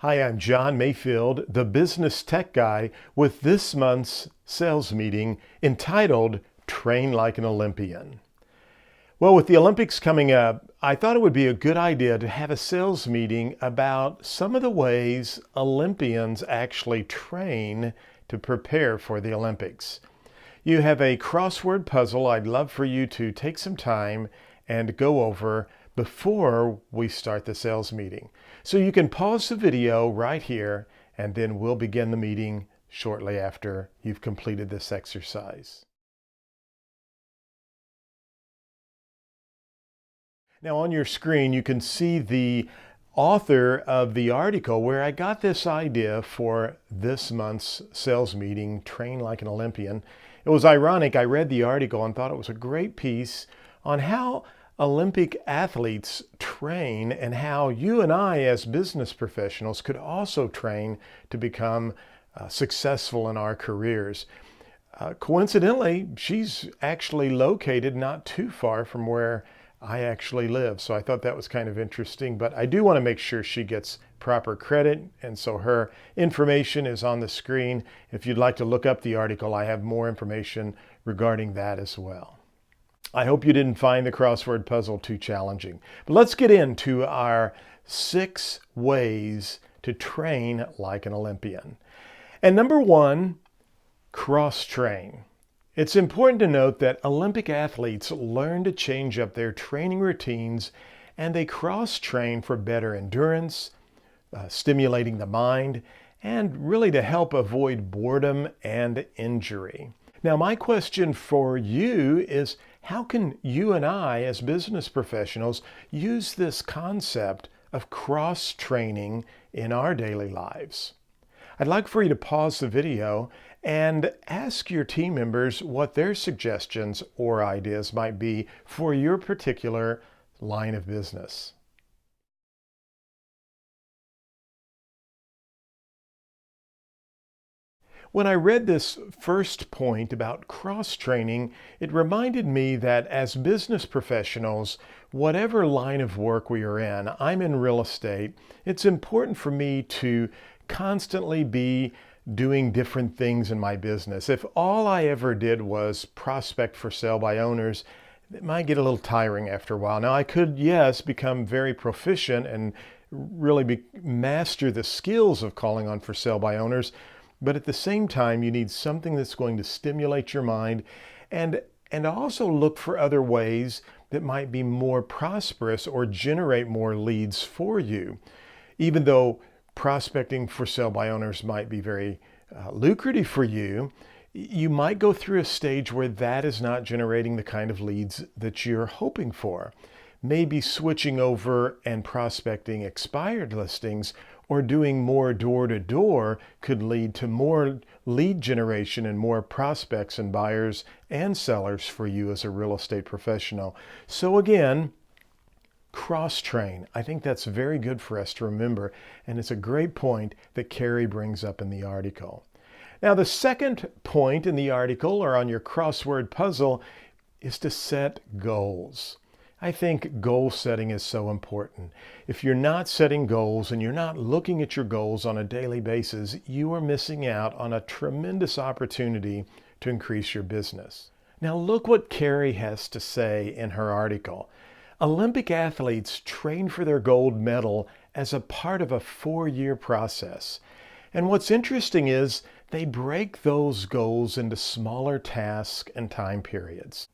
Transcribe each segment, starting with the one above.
Hi, I'm John Mayfield, the business tech guy, with this month's sales meeting entitled Train Like an Olympian. Well, with the Olympics coming up, I thought it would be a good idea to have a sales meeting about some of the ways Olympians actually train to prepare for the Olympics. You have a crossword puzzle I'd love for you to take some time and go over before we start the sales meeting. So you can pause the video right here, and then we'll begin the meeting shortly after you've completed this exercise. Now on your screen, you can see the author of the article where I got this idea for this month's sales meeting, Train Like an Olympian. It was ironic. I read the article and thought it was a great piece on how Olympic athletes train and how you and I as business professionals could also train to become successful in our careers. Coincidentally, she's actually located not too far from where I actually live. So I thought that was kind of interesting, but I do want to make sure she gets proper credit. And so her information is on the screen. If you'd like to look up the article, I have more information regarding that as well. I hope you didn't find the crossword puzzle too challenging. But let's get into our 6 ways to train like an Olympian. And number 1, cross-train. It's important to note that Olympic athletes learn to change up their training routines, and they cross-train for better endurance, stimulating the mind, and really to help avoid boredom and injury. Now, my question for you is, how can you and I as business professionals use this concept of cross-training in our daily lives? I'd like for you to pause the video and ask your team members what their suggestions or ideas might be for your particular line of business. When I read this first point about cross-training, it reminded me that as business professionals, whatever line of work we are in, I'm in real estate, it's important for me to constantly be doing different things in my business. If all I ever did was prospect for sale by owners, it might get a little tiring after a while. Now I could, yes, become very proficient and really master the skills of calling on for sale by owners, but at the same time, you need something that's going to stimulate your mind and also look for other ways that might be more prosperous or generate more leads for you. Even though prospecting for sale by owners might be very lucrative for you, you might go through a stage where that is not generating the kind of leads that you're hoping for. Maybe switching over and prospecting expired listings or doing more door-to-door could lead to more lead generation and more prospects and buyers and sellers for you as a real estate professional. So again, cross-train. I think that's very good for us to remember, and it's a great point that Carrie brings up in the article. Now, the second point in the article, or on your crossword puzzle, is to set goals. I think goal setting is so important. If you're not setting goals and you're not looking at your goals on a daily basis, you are missing out on a tremendous opportunity to increase your business. Now look what Carrie has to say in her article. Olympic athletes train for their gold medal as a part of a 4-year process. And what's interesting is they break those goals into smaller tasks and time periods.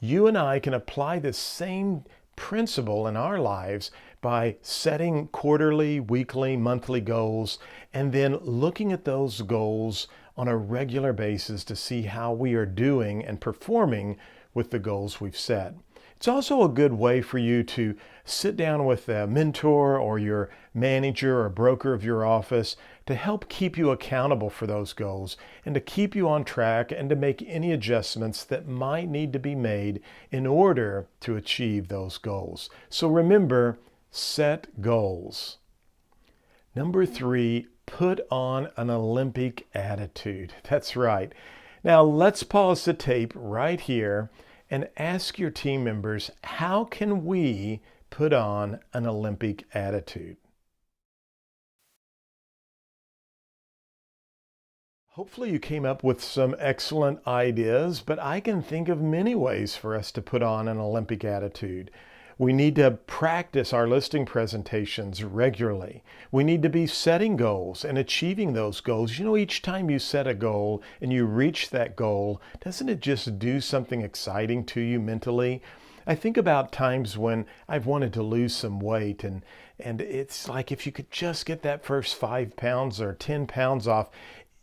You and I can apply this same principle in our lives by setting quarterly, weekly, monthly goals, and then looking at those goals on a regular basis to see how we are doing and performing with the goals we've set. It's also a good way for you to sit down with a mentor or your manager or broker of your office to help keep you accountable for those goals and to keep you on track and to make any adjustments that might need to be made in order to achieve those goals. So remember, set goals. Number 3, put on an Olympic attitude. That's right. Now let's pause the tape right here and ask your team members, how can we put on an Olympic attitude? Hopefully you came up with some excellent ideas, but I can think of many ways for us to put on an Olympic attitude. We need to practice our listing presentations regularly. We need to be setting goals and achieving those goals. You know, each time you set a goal and you reach that goal, doesn't it just do something exciting to you mentally? I think about times when I've wanted to lose some weight and it's like if you could just get that first 5 pounds or 10 pounds off,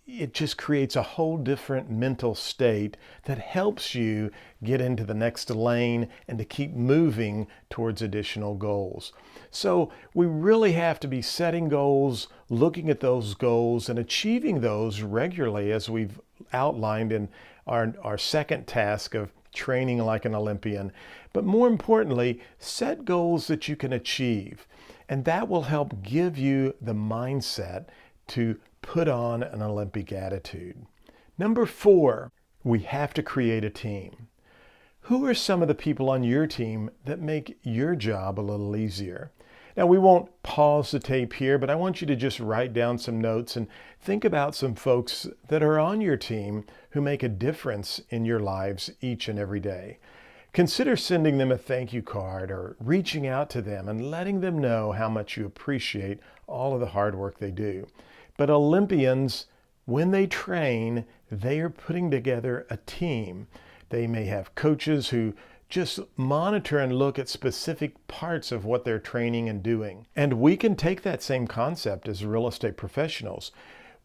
it just creates a whole different mental state that helps you get into the next lane and to keep moving towards additional goals. So we really have to be setting goals, looking at those goals, and achieving those regularly, as we've outlined in our second task of training like an Olympian. But more importantly, set goals that you can achieve, and that will help give you the mindset to put on an Olympic attitude. Number 4, we have to create a team. Who are some of the people on your team that make your job a little easier? Now, we won't pause the tape here, but I want you to just write down some notes and think about some folks that are on your team who make a difference in your lives each and every day. Consider sending them a thank you card or reaching out to them and letting them know how much you appreciate all of the hard work they do. But Olympians, when they train, they are putting together a team. They may have coaches who just monitor and look at specific parts of what they're training and doing. And we can take that same concept as real estate professionals.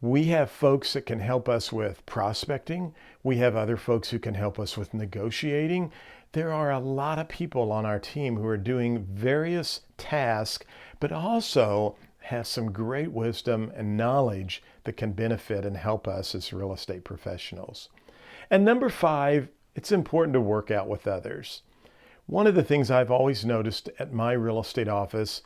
We have folks that can help us with prospecting. We have other folks who can help us with negotiating. There are a lot of people on our team who are doing various tasks, but also have some great wisdom and knowledge that can benefit and help us as real estate professionals. And number 5, it's important to work out with others. One of the things I've always noticed at my real estate office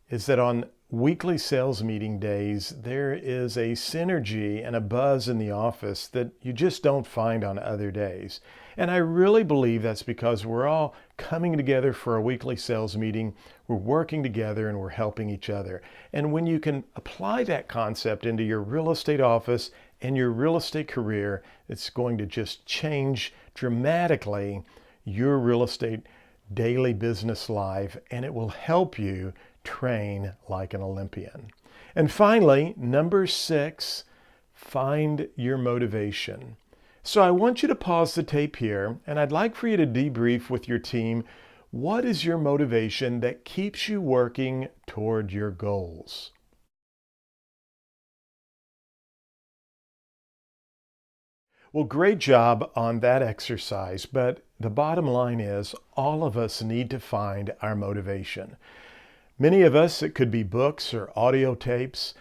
is that on weekly sales meeting days, there is a synergy and a buzz in the office that you just don't find on other days. And I really believe that's because we're all coming together for a weekly sales meeting, we're working together and we're helping each other. And when you can apply that concept into your real estate office and your real estate career, it's going to just change dramatically your real estate daily business life, and it will help you train like an Olympian. And finally, number 6, find your motivation. So I want you to pause the tape here, and I'd like for you to debrief with your team. What is your motivation that keeps you working toward your goals? Well, great job on that exercise, but the bottom line is all of us need to find our motivation. Many of us, it could be books or audio tapes.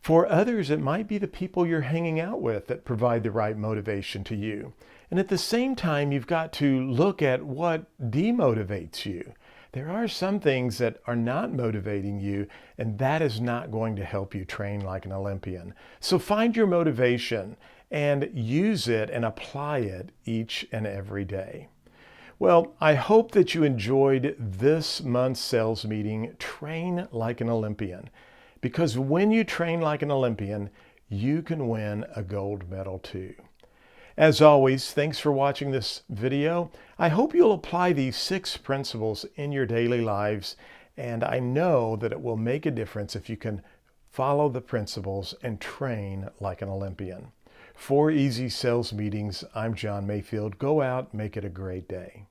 For others, it might be the people you're hanging out with that provide the right motivation to you. And at the same time, you've got to look at what demotivates you. There are some things that are not motivating you, and that is not going to help you train like an Olympian. So find your motivation and use it and apply it each and every day. Well, I hope that you enjoyed this month's sales meeting, Train Like an Olympian. Because when you train like an Olympian, you can win a gold medal too. As always, thanks for watching this video. I hope you'll apply these 6 principles in your daily lives, and I know that it will make a difference if you can follow the principles and train like an Olympian. For Easy Sales Meetings, I'm John Mayfield. Go out, make it a great day.